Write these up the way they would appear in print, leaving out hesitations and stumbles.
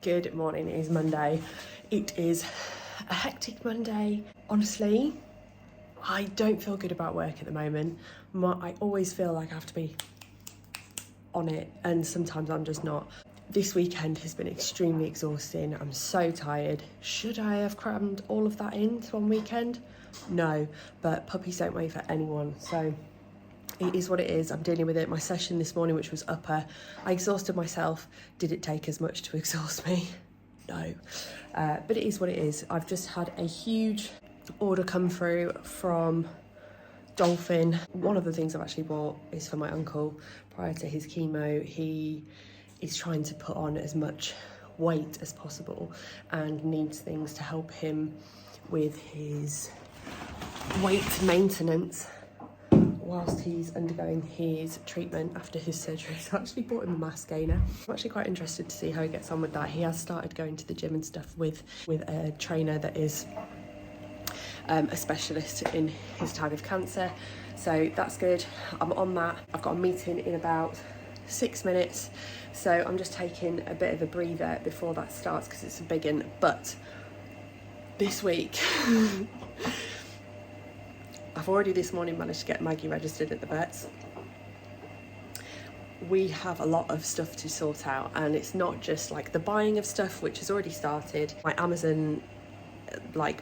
Good morning, it is Monday. It is a hectic Monday. Honestly, I don't feel good about work at the moment. I always feel like I have to be on it, and sometimes I'm just not. This weekend has been extremely exhausting. I'm so tired. Should I have crammed all of that into one weekend? No, but puppies don't wait for anyone, so it is what it is. I'm dealing with it. My session this morning, which was upper, I exhausted myself. Did it take as much to exhaust me? No, but it is what it is. I've just had a huge order come through from Dolphin. One of the things I've actually bought is for my uncle. Prior to his chemo, he is trying to put on as much weight as possible and needs things to help him with his weight maintenance whilst he's undergoing his treatment after his surgery. So I actually bought him a mass gainer. I'm actually quite interested to see how he gets on with that. He has started going to the gym and stuff with a trainer that is a specialist in his type of cancer. So that's good. I'm on that. I've got a meeting in about 6 minutes. So I'm just taking a bit of a breather before that starts because it's a big one. But this week, I've already this morning managed to get Maggie registered at the vets. We have a lot of stuff to sort out, and it's not just like the buying of stuff, which has already started. My Amazon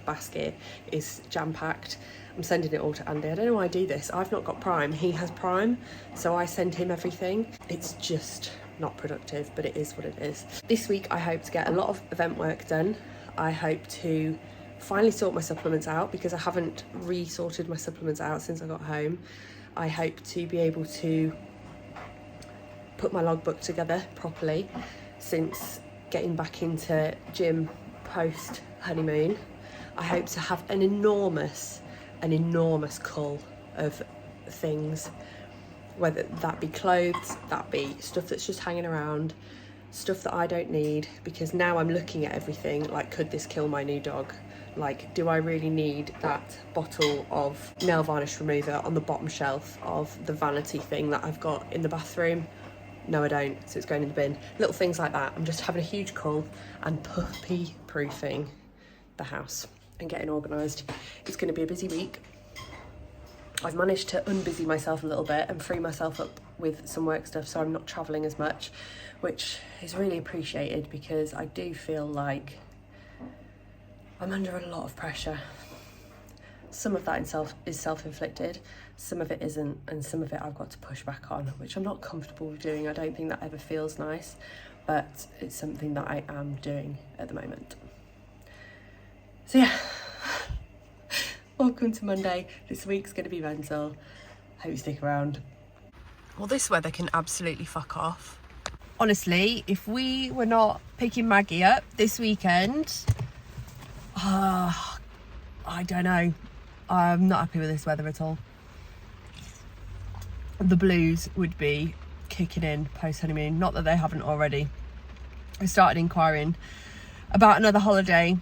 basket is jam-packed. I'm sending it all to Andy. I don't know why I do this. I've not got Prime. He has Prime, so I send him everything. It's just not productive, but it is what it is. This week I hope to get a lot of event work done. I hope to finally sort my supplements out because I haven't re-sorted my supplements out since I got home. I hope to be able to put my logbook together properly since getting back into gym post honeymoon. I hope to have an enormous cull of things, whether that be clothes, that be stuff that's just hanging around, stuff that I don't need, because now I'm looking at everything like, could this kill my new dog? Like, do I really need that bottle of nail varnish remover on the bottom shelf of the vanity thing that I've got in the bathroom? No, I don't, so it's going in the bin. Little things like that. I'm just having a huge cull and puppy-proofing the house and getting organised. It's going to be a busy week. I've managed to unbusy myself a little bit and free myself up with some work stuff so I'm not travelling as much, which is really appreciated because I do feel like I'm under a lot of pressure. Some of that is self-inflicted, some of it isn't, and some of it I've got to push back on, which I'm not comfortable with doing. I don't think that ever feels nice, but it's something that I am doing at the moment. So yeah, welcome to Monday. This week's going to be mental. Hope you stick around. Well, this weather can absolutely fuck off. Honestly, if we were not picking Maggie up this weekend, I don't know. I'm not happy with this weather at all. The blues would be kicking in post honeymoon. Not that they haven't already. I started inquiring about another holiday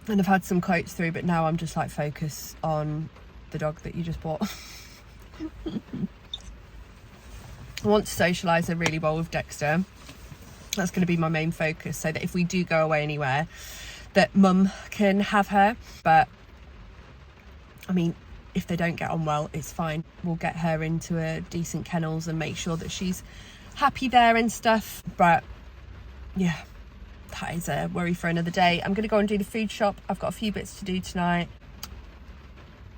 and I've had some quotes through, but now I'm just like focused on the dog that you just bought. I want to socialise her really well with Dexter. That's going to be my main focus, so that if we do go away anywhere, that mum can have her. But I mean, if they don't get on well, it's fine. We'll get her into a decent kennels and make sure that she's happy there and stuff. But yeah, that is a worry for another day. I'm going to go and do the food shop. I've got a few bits to do tonight.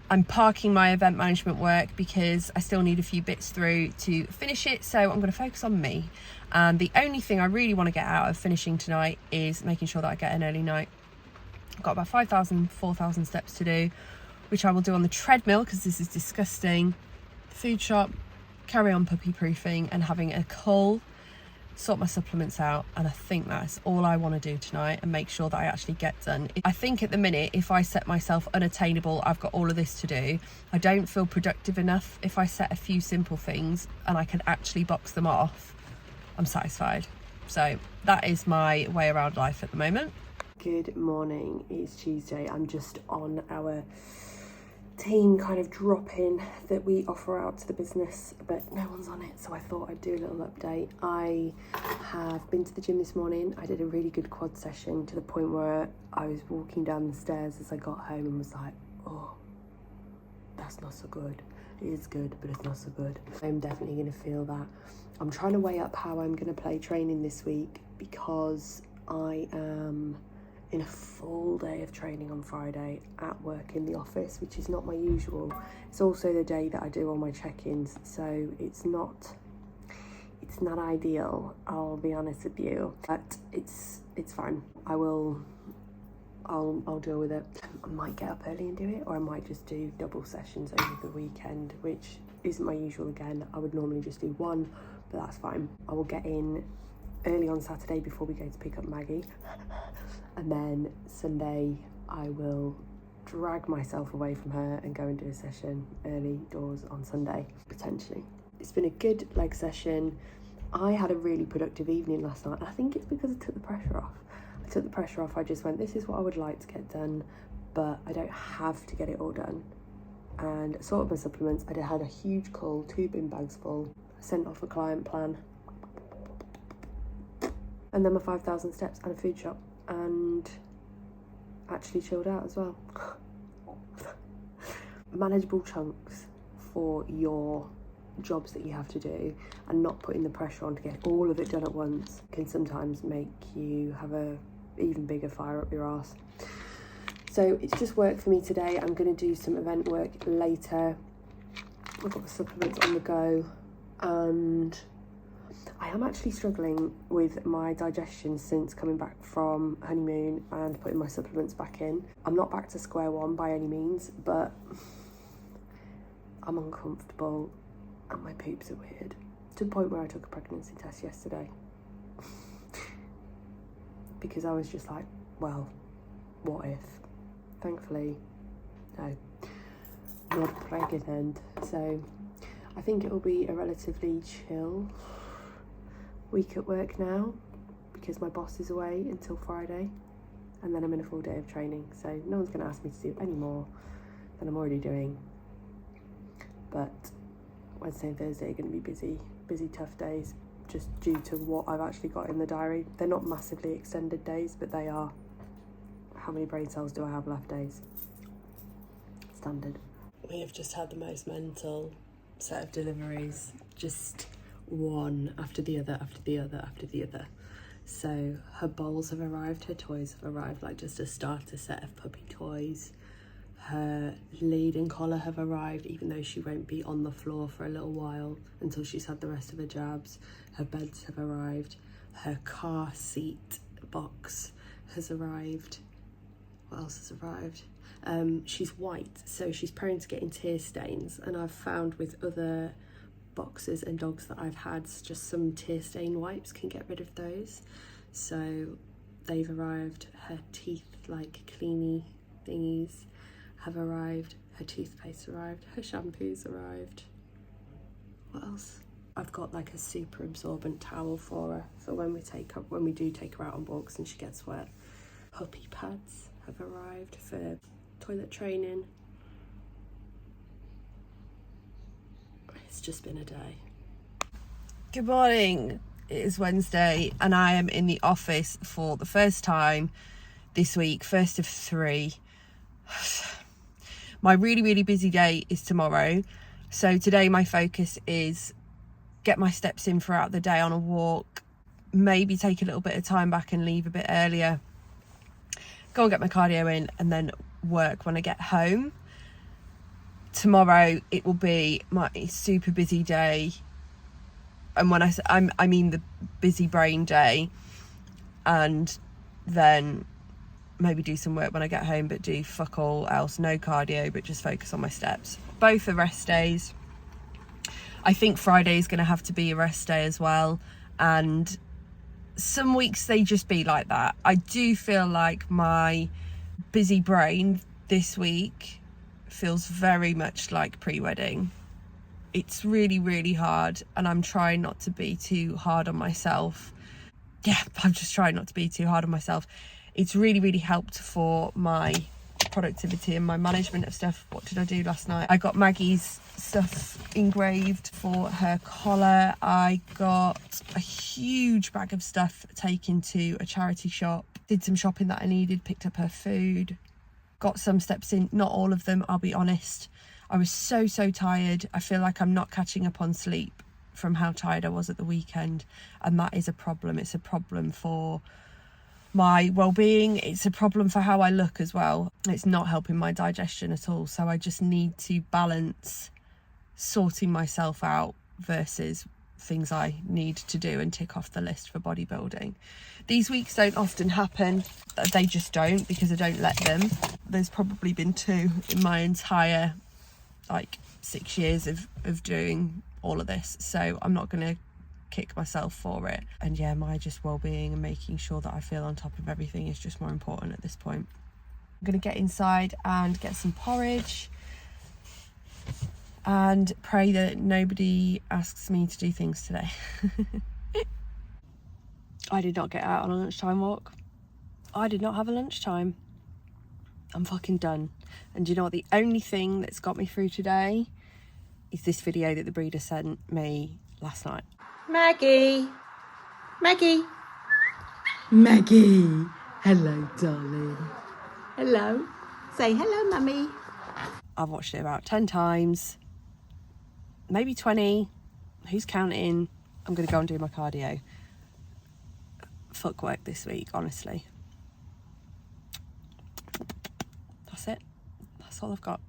I'm parking my event management work because I still need a few bits through to finish it. So I'm going to focus on me. And the only thing I really want to get out of finishing tonight is making sure that I get an early night. I've got about 5,000, 4,000 steps to do, which I will do on the treadmill because this is disgusting. Food shop, carry on puppy proofing and having a cull, sort my supplements out, and I think that's all I want to do tonight and make sure that I actually get done. I think at the minute, if I set myself unattainable, I've got all of this to do, I don't feel productive enough. If I set a few simple things and I can actually box them off, I'm satisfied. So that is my way around life at the moment. Good morning, it's Tuesday. I'm just on our team kind of drop-in that we offer out to the business, but no one's on it, so I thought I'd do a little update. I have been to the gym this morning. I did a really good quad session to the point where I was walking down the stairs as I got home and was like, oh, that's not so good. It is good, but it's not so good. I'm definitely going to feel that. I'm trying to weigh up how I'm going to play training this week, because I am in a full day of training on Friday at work in the office, which is not my usual. It's also the day that I do all my check-ins, so it's not ideal, I'll be honest with you, but it's fine. I'll deal with it. I might get up early and do it, or I might just do double sessions over the weekend, which isn't my usual again. I would normally just do one, but that's fine. I will get in early on Saturday before we go to pick up Maggie, and then Sunday I will drag myself away from her and go and do a session early doors on Sunday, potentially. It's been a good leg session. I had a really productive evening last night. I think it's because I took the pressure off. I just went, this is what I would like to get done, but I don't have to get it all done. And I sorted my supplements. I had a huge call, 2 bin bags full. I sent off a client plan, and then my 5,000 steps and a food shop, and actually chilled out as well. Manageable chunks for your jobs that you have to do, and not putting the pressure on to get all of it done at once can sometimes make you have a even bigger fire up your arse. So it's just work for me today. I'm going to do some event work later. I've got the supplements on the go, and I am actually struggling with my digestion since coming back from honeymoon and putting my supplements back in. I'm not back to square one by any means, but I'm uncomfortable and my poops are weird, to the point where I took a pregnancy test yesterday. Because I was just like, well, what if? Thankfully, no, not pregnant. So I think it will be a relatively chill week at work now, because my boss is away until Friday, and then I'm in a full day of training, so no one's going to ask me to do any more than I'm already doing. But Wednesday and Thursday are going to be busy tough days, just due to what I've actually got in the diary. They're not massively extended days, but they are how many brain cells do I have left days. Standard. We have just had the most mental set of deliveries, just one after the other, after the other, after the other. So her bowls have arrived, her toys have arrived, like just a starter set of puppy toys. Her lead and collar have arrived, even though she won't be on the floor for a little while until she's had the rest of her jabs. Her beds have arrived. Her car seat box has arrived. What else has arrived? She's white, so she's prone to getting tear stains, and I've found with other boxes and dogs that I've had, just some tear stain wipes can get rid of those. So they've arrived. Her teeth, like cleany thingies, have arrived. Her toothpaste arrived. Her shampoo's arrived. What else? I've got like a super absorbent towel for her for when we do take her out on walks and she gets wet. Puppy pads have arrived for toilet training. It's just been a day. Good morning. It is Wednesday and I am in the office for the first time this week, first of 3. My really busy day is tomorrow. So today my focus is get my steps in throughout the day on a walk, maybe take a little bit of time back and leave a bit earlier, go and get my cardio in, and then work when I get home. Tomorrow it will be my super busy day, and when I mean the busy brain day, and then maybe do some work when I get home, but do fuck all else, no cardio, but just focus on my steps. Both are rest days. I think Friday is going to have to be a rest day as well, and some weeks they just be like that. I do feel like my busy brain this week feels very much like pre-wedding. It's really hard, and I'm trying not to be too hard on myself. I'm just trying not to be too hard on myself. It's really helped for my productivity and my management of stuff. What did I do last night? I got Maggie's stuff engraved for her collar. I got a huge bag of stuff taken to a charity shop. Did some shopping that I needed, picked up her food. Got some steps in, not all of them, I'll be honest. I was so tired. I feel like I'm not catching up on sleep from how tired I was at the weekend, and that is a problem. It's a problem for my well-being. It's a problem for how I look as well. It's not helping my digestion at all. So I just need to balance sorting myself out versus things I need to do and tick off the list for bodybuilding. These weeks don't often happen. They just don't, because I don't let them. There's probably been 2 in my entire 6 years of doing all of this, so I'm not going to kick myself for it. And yeah, my just well-being and making sure that I feel on top of everything is just more important at this point. I'm going to get inside and get some porridge and pray that nobody asks me to do things today. I did not get out on a lunchtime walk. I did not have a lunchtime. I'm fucking done. And do you know what? The only thing that's got me through today is this video that the breeder sent me last night. Maggie. Maggie. Maggie. Hello, darling. Hello. Say hello, mummy. I've watched it about 10 times, maybe 20. Who's counting? I'm going to go and do my cardio. Fuck work this week, honestly. That's it. That's all I've got.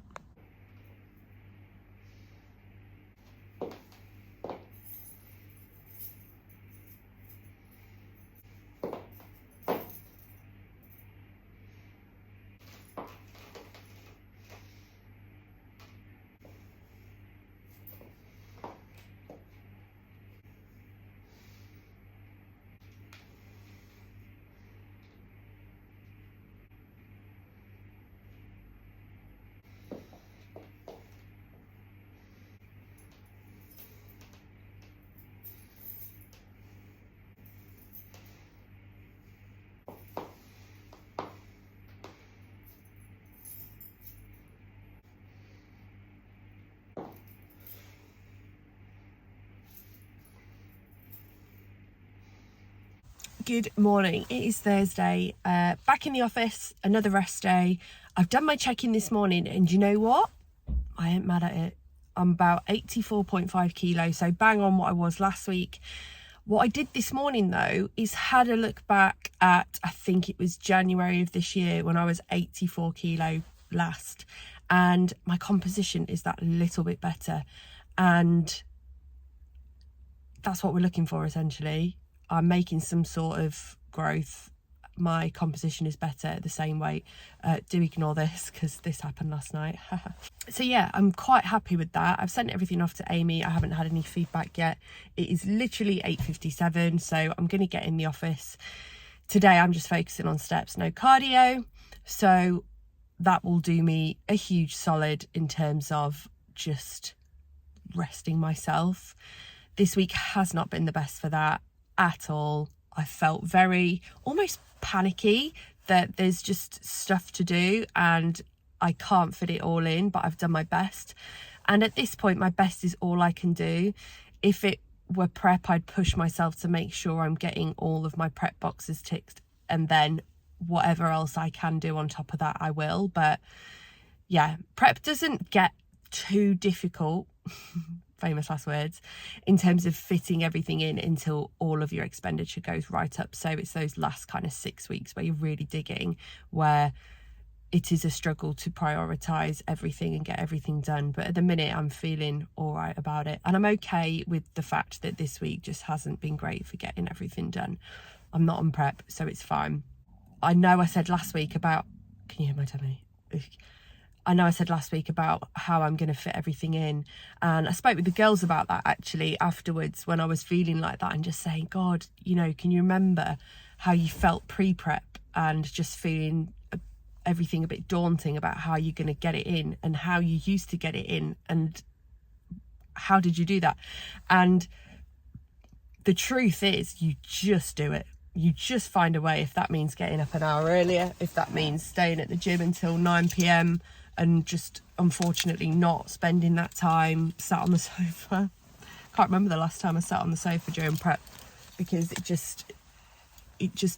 Good morning. It is Thursday. Back in the office, another rest day. I've done my check-in this morning, and you know what? I ain't mad at it. I'm about 84.5 kilos, so bang on what I was last week. What I did this morning though is had a look back at, I think it was January of this year, when I was 84 kilo last, and my composition is that little bit better, and that's what we're looking for essentially. I'm making some sort of growth. My composition is better at the same weight. Do ignore this because this happened last night. So yeah, I'm quite happy with that. I've sent everything off to Amy. I haven't had any feedback yet. It is literally 8:57, so I'm going to get in the office. Today I'm just focusing on steps, no cardio. So that will do me a huge solid in terms of just resting myself. This week has not been the best for that at all. I felt very almost panicky that there's just stuff to do and I can't fit it all in, but I've done my best. And at this point, my best is all I can do. If it were prep, I'd push myself to make sure I'm getting all of my prep boxes ticked, and then whatever else I can do on top of that, I will. But yeah, prep doesn't get too difficult, famous last words, in terms of fitting everything in until all of your expenditure goes right up. So it's those last kind of 6 weeks where you're really digging, where it is a struggle to prioritize everything and get everything done. But at the minute I'm feeling all right about it, and I'm okay with the fact that this week just hasn't been great for getting everything done. I'm not on prep, so it's fine. I know I said last week about, can you hear my tummy? I know I said last week about how I'm going to fit everything in, and I spoke with the girls about that actually afterwards when I was feeling like that, and just saying, God, you know, can you remember how you felt pre-prep and just feeling everything a bit daunting about how you're going to get it in and how you used to get it in, and how did you do that? And the truth is, you just do it. you just find a way, if that means getting up an hour earlier, if that means staying at the gym until 9 p.m. and just unfortunately not spending that time sat on the sofa. Can't remember the last time I sat on the sofa during prep, because it just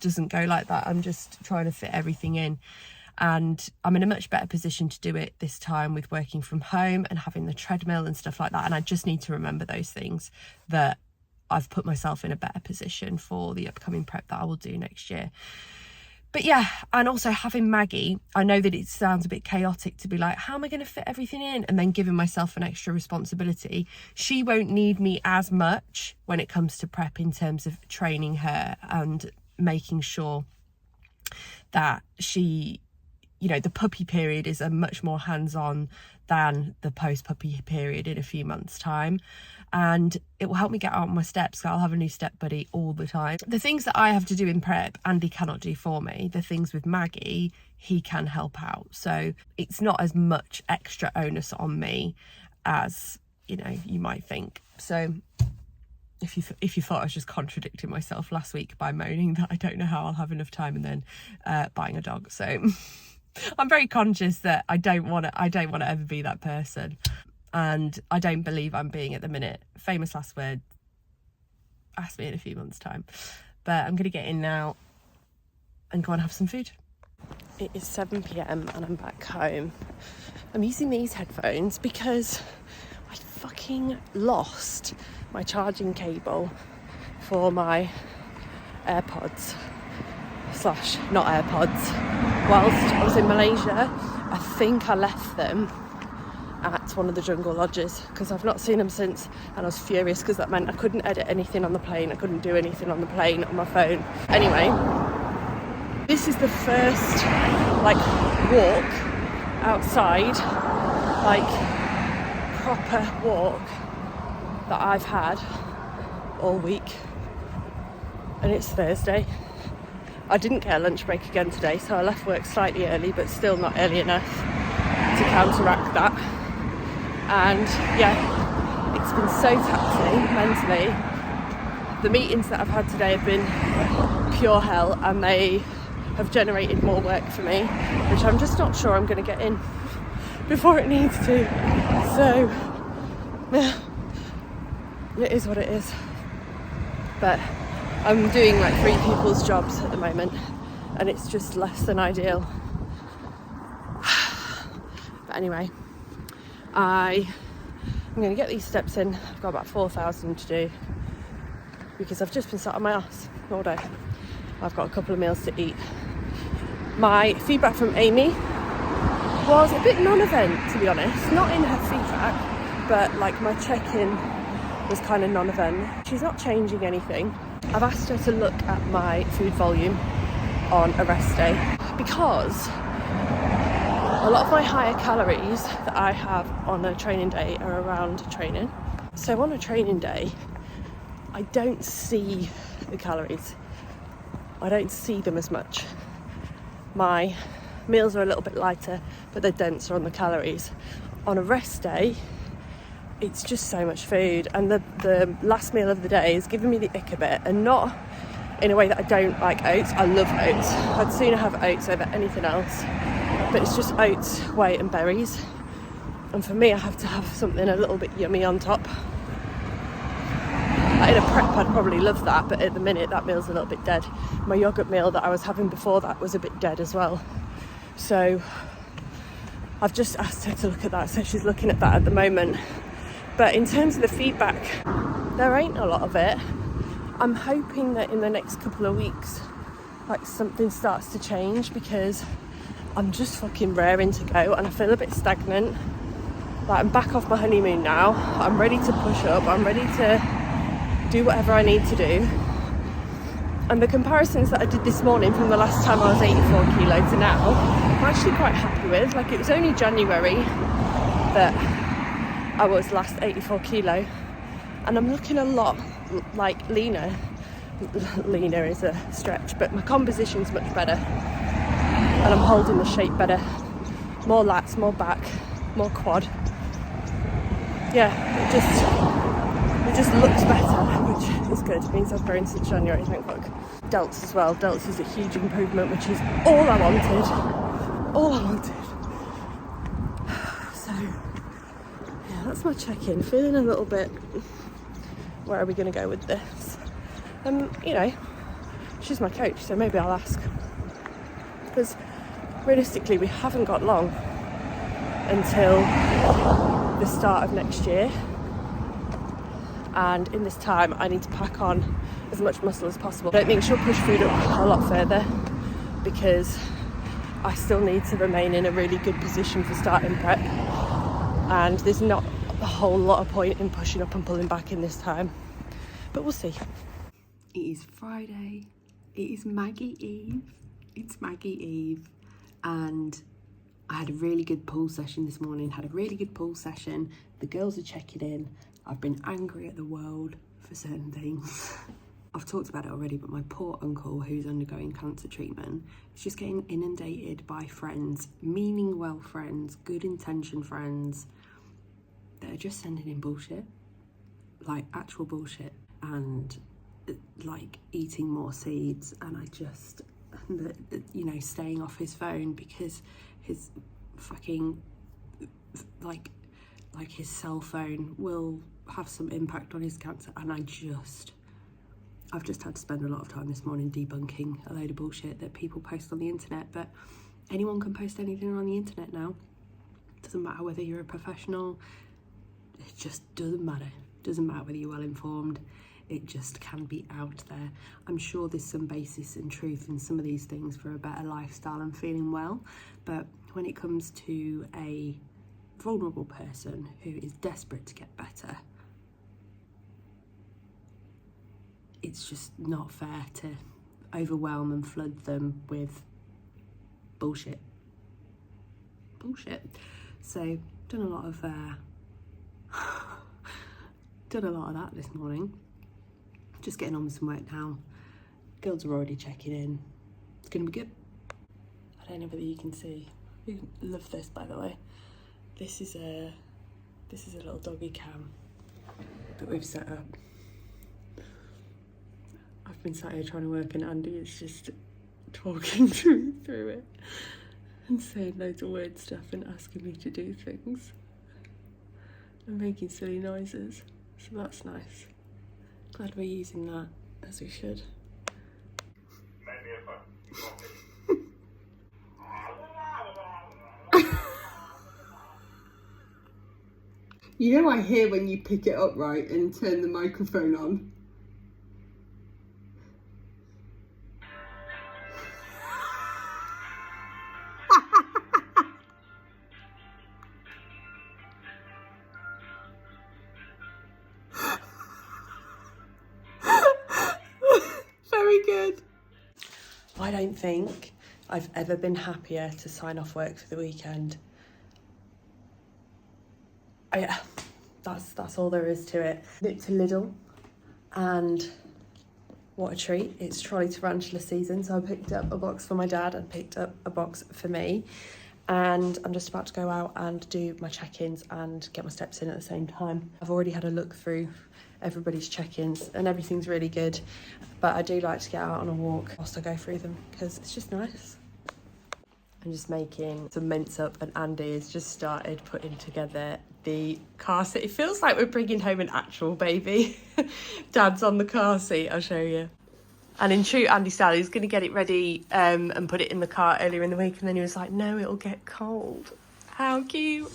doesn't go like that. I'm just trying to fit everything in, and I'm in a much better position to do it this time with working from home and having the treadmill and stuff like that. And I just need to remember those things, that I've put myself in a better position for the upcoming prep that I will do next year. But yeah, and also having Maggie, I know that it sounds a bit chaotic to be like, how am I going to fit everything in? And then giving myself an extra responsibility. She won't need me as much when it comes to prep in terms of training her and making sure that she, you know, the puppy period is a much more hands-on than the post-puppy period in a few months' time. And it will help me get out on my steps. I'll have a new step buddy all the time. The things that I have to do in prep, Andy cannot do for me. The things with Maggie, he can help out. So it's not as much extra onus on me as, you know, you might think. So if you thought I was just contradicting myself last week by moaning that I don't know how I'll have enough time and then buying a dog. So I'm very conscious that I don't want to ever be that person. And I don't believe I'm being at the minute. Famous last word, ask me in a few months' time. But I'm going to get in now and go and have some food. It is 7 p.m. and I'm back home. I'm using these headphones because I fucking lost my charging cable for my AirPods / not AirPods. Whilst I was in Malaysia, I think I left them at one of the jungle lodges because I've not seen them since, and I was furious because that meant I couldn't edit anything on the plane. I couldn't do anything on the plane on my phone. Anyway, this is the first like walk outside, like proper walk that I've had all week, and it's Thursday. I didn't get a lunch break again today, so I left work slightly early, but still not early enough to counteract that. And yeah, it's been so taxing mentally. The meetings that I've had today have been pure hell, and they have generated more work for me, which I'm just not sure I'm going to get in before it needs to. So yeah, it is what it is. But I'm doing like 3 people's jobs at the moment, and it's just less than ideal. But anyway, I'm going to get these steps in. I've got about 4,000 to do because I've just been sat on my ass all day. I've got a couple of meals to eat. My feedback from Amy was a bit non-event, to be honest. Not in her feedback, but like my check-in was kind of non-event. She's not changing anything. I've asked her to look at my food volume on a rest day because a lot of my higher calories that I have on a training day are around training. So on a training day, I don't see the calories. I don't see them as much. My meals are a little bit lighter, but they're denser on the calories. On a rest day, it's just so much food, and the last meal of the day is giving me the ick a bit, and not in a way that I don't like oats. I love oats. I'd sooner have oats over anything else. But it's just oats, whey and berries, and for me I have to have something a little bit yummy on top. In a prep I'd probably love that, but at the minute that meal's a little bit dead. My yogurt meal that I was having before that was a bit dead as well, so I've just asked her to look at that, so she's looking at that at the moment. But in terms of the feedback, there ain't a lot of it. I'm hoping that in the next couple of weeks like something starts to change, because I'm just fucking raring to go and I feel a bit stagnant. Like I'm back off my honeymoon now. I'm ready to push up. I'm ready to do whatever I need to do. And the comparisons that I did this morning from the last time I was 84 kilo to now, I'm actually quite happy with. Like it was only January that I was last 84 kilo, and I'm looking a lot like leaner. Leaner is a stretch, but my composition's much better. And I'm holding the shape better. More lats, more back, more quad. Yeah, it just looks better, which is good. It means I've grown since January, thank fuck. delts as well. Delts is a huge improvement, which is all I wanted. All I wanted. So, yeah, that's my check-in. Feeling a little bit, where are we going to go with this? You know, she's my coach, so maybe I'll ask. Because realistically, we haven't got long until the start of next year. And in this time, I need to pack on as much muscle as possible. I don't think she'll push food up a lot further because I still need to remain in a really good position for starting prep. And there's not a whole lot of point in pushing up and pulling back in this time. But we'll see. It is Friday. It is Maggie Eve. It's Maggie Eve. And I had a really good pool session this morning. The girls are checking in. I've been angry at the world for certain things. I've talked about it already, but my poor uncle, who's undergoing cancer treatment, is just getting inundated by friends, meaning well friends, good intention friends, that are just sending in bullshit, like actual bullshit, and like eating more seeds. And I just, you know, staying off his phone because his fucking, like his cell phone will have some impact on his cancer. And I've just had to spend a lot of time this morning debunking a load of bullshit that people post on the internet. But anyone can post anything on the internet now. Doesn't matter whether you're a professional. It just doesn't matter. Doesn't matter whether you're well informed. It just can be out there. I'm sure there's some basis and truth in some of these things for a better lifestyle and feeling well. But when it comes to a vulnerable person who is desperate to get better, it's just not fair to overwhelm and flood them with bullshit. So done a lot of that this morning. Just getting on with some work now. Girls are already checking in. It's gonna be good. I don't know whether you can see. You love this, by the way. This is a little doggy cam that we've set up. I've been sat here trying to work, and Andy is just talking to me through it and saying loads of weird stuff and asking me to do things and making silly noises. So that's nice. Glad we're using that as we should. You know, I hear when you pick it up, right, and turn the microphone on. Very good. I don't think I've ever been happier to sign off work for the weekend. Yeah, that's all there is to it. Nipped to Lidl, and what a treat. It's trolley tarantula season, so I picked up a box for my dad and picked up a box for me. And I'm just about to go out and do my check-ins and get my steps in at the same time. I've already had a look through everybody's check-ins and everything's really good, but I do like to get out on a walk whilst I go through them because it's just nice. I'm just making some mince up, and Andy has just started putting together the car seat. It feels like we're bringing home an actual baby. Dad's on the car seat, I'll show you. And in true Andy style, he's going to get it ready and put it in the car earlier in the week, and then he was like, no, it'll get cold. How cute.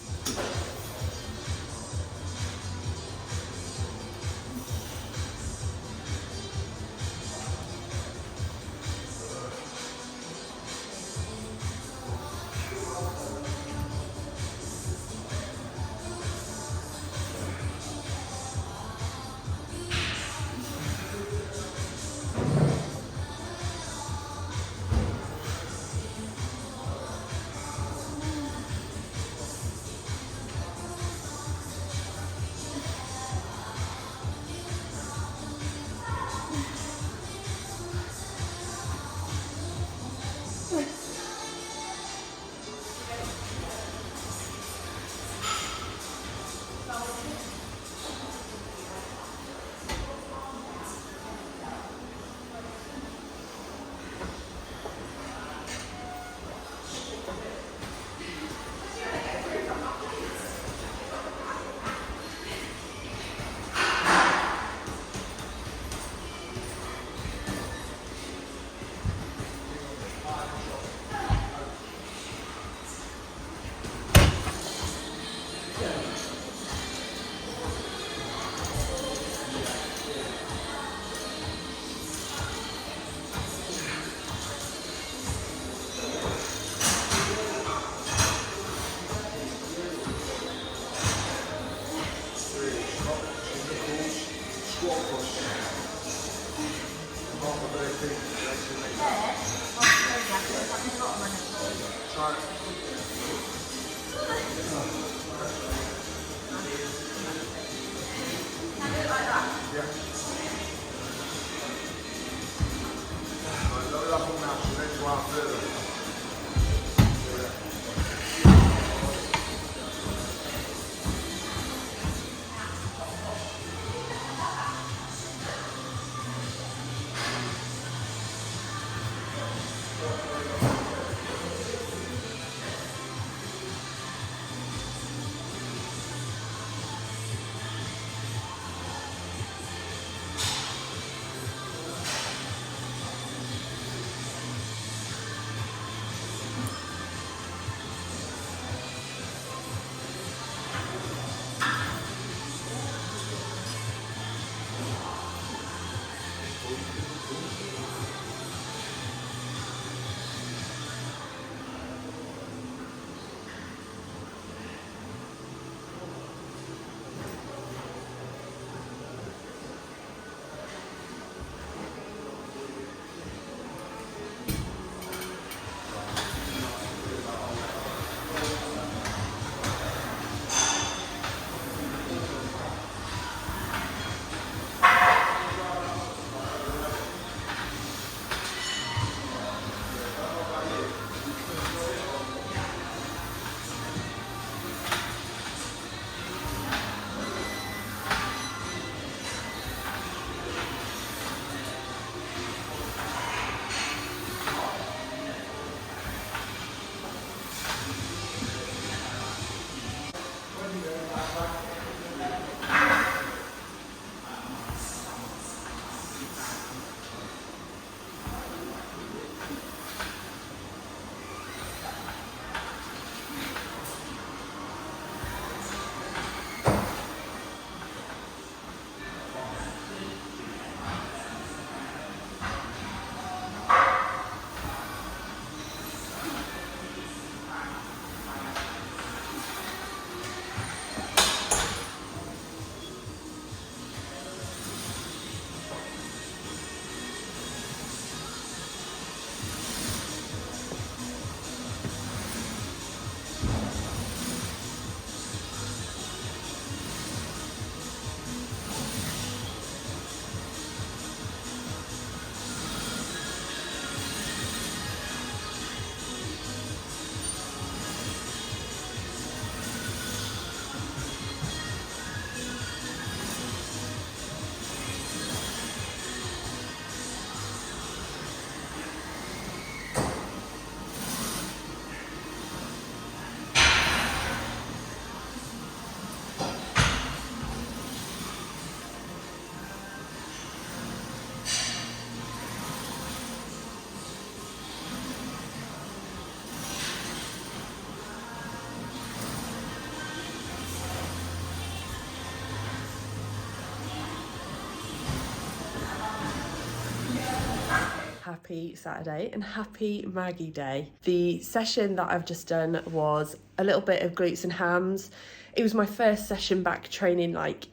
Happy Saturday and happy Maggie Day. The session that I've just done was a little bit of glutes and hams. It was my first session back training, like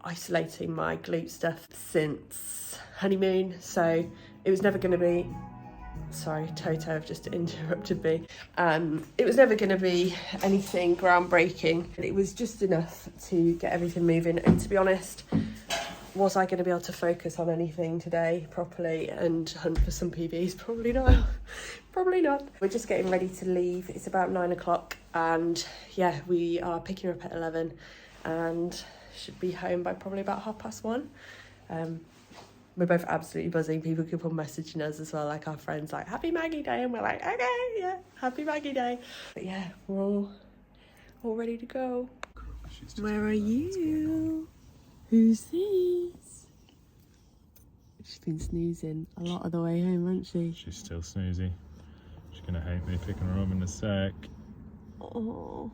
isolating my glute stuff since honeymoon, so it was never going to be, sorry, Toto have just interrupted me. It was never going to be anything groundbreaking. It was just enough to get everything moving, and to be honest, was I going to be able to focus on anything today properly and hunt for some PBs? Probably not. Probably not. We're just getting ready to leave. It's about 9 o'clock and yeah, we are picking her up at 11 and should be home by probably about 1:30. We're both absolutely buzzing. People keep on messaging us as well, like our friends, like, happy Maggie Day, and we're like, okay, yeah, happy Maggie Day. But yeah, we're all ready to go. Where are you? Who's this? She's been snoozing a lot of the way home, hasn't she? She's still snoozing. She's gonna hate me picking her up in a sec. Oh.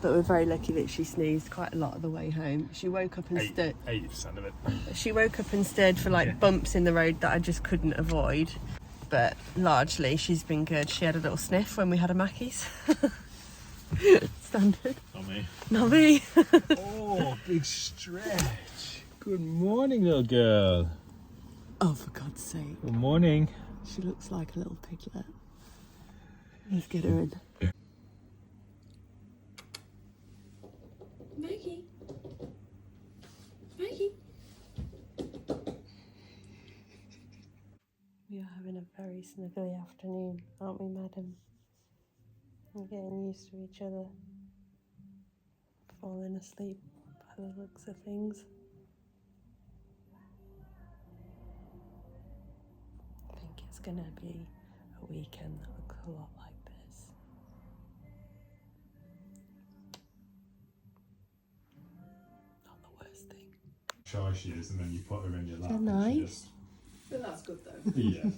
But we're very lucky that she sneezed quite a lot of the way home. She woke up and stood. 80% of it. She woke up and stared for like bumps in the road that I just couldn't avoid. But largely she's been good. She had a little sniff when we had a Mackey's. Standard. Not me. Not me. Oh, big stretch. Good morning, little girl. Oh, for God's sake. Good morning. She looks like a little piglet. Let's get her in. Maggie. Maggie. We are having a very snuggly afternoon, aren't we, madam? We're getting used to each other. Falling asleep by the looks of things. I think it's gonna be a weekend that looks a lot like this. Not the worst thing. Shy she is, and then you put her in your lap. Nice. But that's good though. Yeah.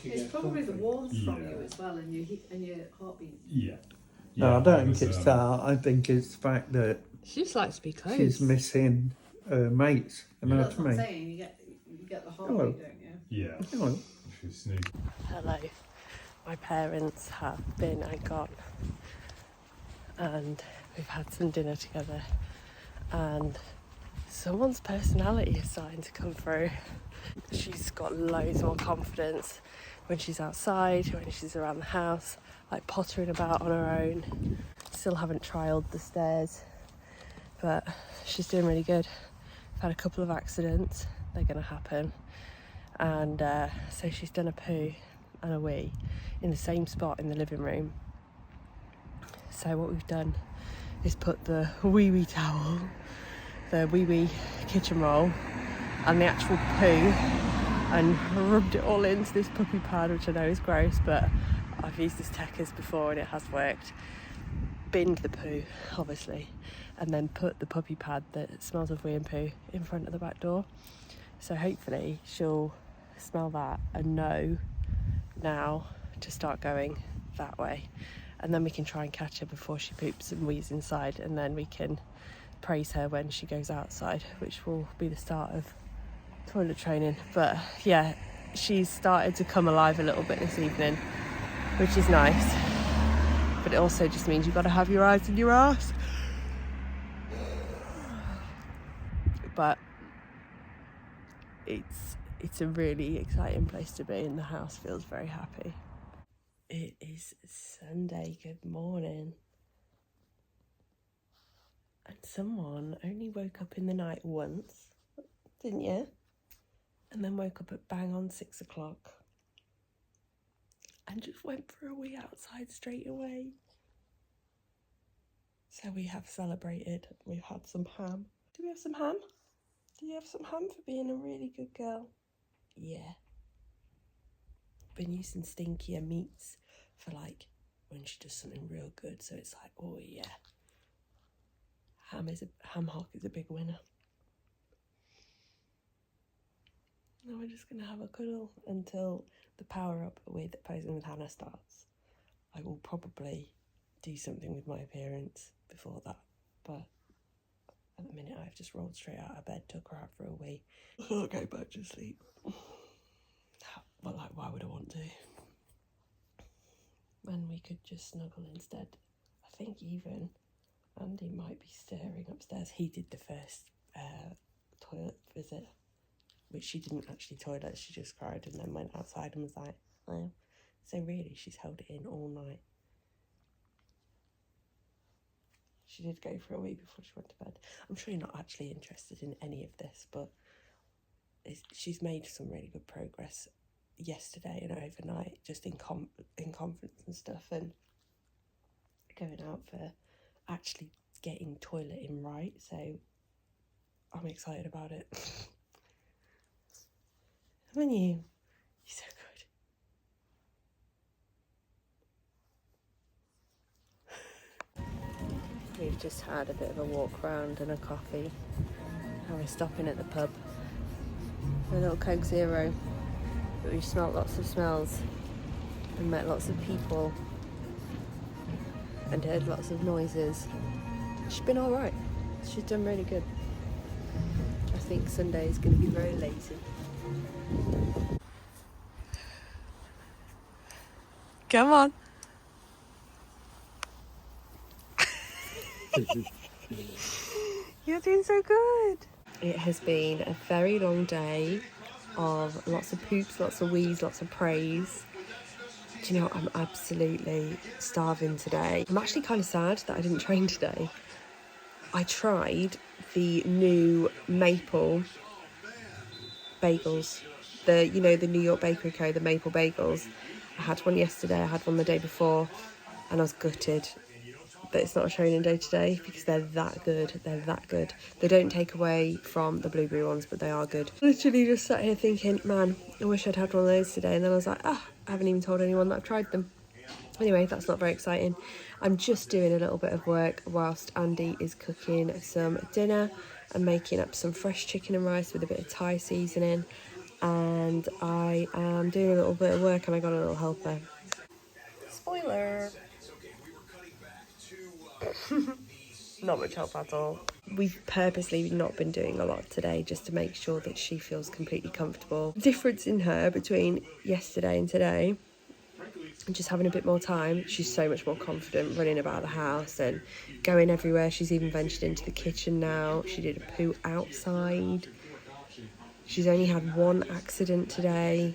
It's probably the warmth from you as well, and your heartbeat. Yeah. No, I don't think it's that. I think it's the fact that She just likes to be close. she's missing her mates. You know That's what I what I'm mean? saying. You get the Hello. heartbeat, don't you? Yeah. Hello. She's sneaky. Hello. My parents have been and gone, and we've had some dinner together, and someone's personality is starting to come through. She's got loads more confidence when she's outside, when she's around the house, like pottering about on her own. Still haven't trialled the stairs, but she's doing really good. I've had a couple of accidents, they're going to happen, and so she's done a poo and a wee in the same spot in the living room. So what we've done is put the wee towel, the wee kitchen roll, and the actual poo, and rubbed it all into this puppy pad, which I know is gross, but I've used this Techers before and it has worked. Binned the poo, obviously, and then put the puppy pad that smells of wee and poo in front of the back door. So hopefully she'll smell that and know now to start going that way, and then we can try and catch her before she poops and wees inside, and then we can praise her when she goes outside, which will be the start of toilet training. But yeah, she's started to come alive a little bit this evening, which is nice, but it also just means you've got to have your eyes in your ass. But it's a really exciting place to be, and the house feels very happy. It is Sunday. Good morning. And someone only woke up in the night once, didn't you? And then woke up at bang on 6 o'clock and just went for a wee outside straight away. So we have celebrated. We've had some ham. Do we have some ham? Do you have some ham for being a really good girl? Yeah. Been using stinkier meats for like when she does something real good. So it's like, oh yeah. Ham hock is a big winner. Now we're just going to have a cuddle until the power up with Posing with Hannah starts. I will probably do something with my appearance before that, but at the minute I've just rolled straight out of bed, took her out for a wee. I'll go back to sleep. But like, why would I want to? When we could just snuggle instead. I think even Andy might be stirring upstairs. He did the first toilet visit, which she didn't actually toilet, she just cried and then went outside and was like, oh. So really, she's held it in all night. She did go for a wee before she went to bed. I'm sure you're not actually interested in any of this, but she's made some really good progress yesterday and overnight, just in confidence and stuff, and going out for actually getting toileting right. So I'm excited about it. Haven't you? You're so good. We've just had a bit of a walk round and a coffee. Now we're stopping at the pub for a little Coke Zero. But we've smelt lots of smells and met lots of people and heard lots of noises. She's been alright. She's done really good. I think Sunday is going to be very lazy. Come on. You're doing so good. It has been a very long day of lots of poops, lots of wheeze, lots of praise. Do you know what? I'm absolutely starving today. I'm actually kind of sad that I didn't train today. I tried the new maple bagels. The New York Bakery Co., the maple bagels. I had one yesterday, I had one the day before, and I was gutted that it's not a training day today because they're that good. They're that good. They don't take away from the blueberry ones, but they are good. Literally just sat here thinking, man, I wish I'd had one of those today. And then I was like, I haven't even told anyone that I've tried them. Anyway, that's not very exciting. I'm just doing a little bit of work whilst Andy is cooking some dinner. I'm making up some fresh chicken and rice with a bit of Thai seasoning. And I am doing a little bit of work and I got a little helper. Spoiler! Not much help at all. We've purposely not been doing a lot today just to make sure that she feels completely comfortable. The difference in her between yesterday and today, just having a bit more time, she's so much more confident running about the house and going everywhere. She's even ventured into the kitchen now. She did a poo outside. She's only had one accident today.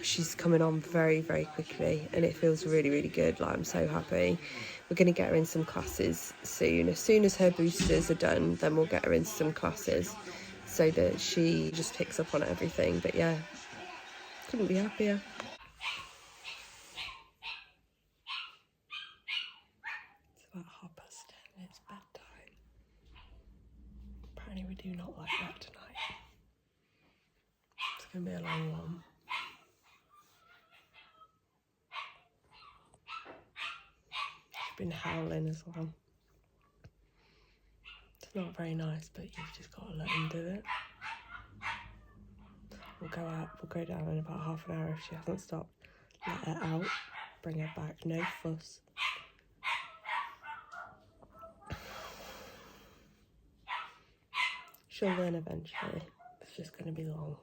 She's coming on very, very quickly and it feels really, really good. Like, I'm so happy. We're going to get her in some classes soon. As soon as her boosters are done, then we'll get her into some classes so that she just picks up on everything. But yeah, couldn't be happier. It's about 10:30 and it's bedtime. Apparently we do not like that tonight. It's going to be a long one. Been howling as well. It's not very nice, but you've just got to let him do it. We'll go down in about half an hour if she hasn't stopped. Let her out, bring her back, no fuss. She'll learn eventually. It's just going to be long.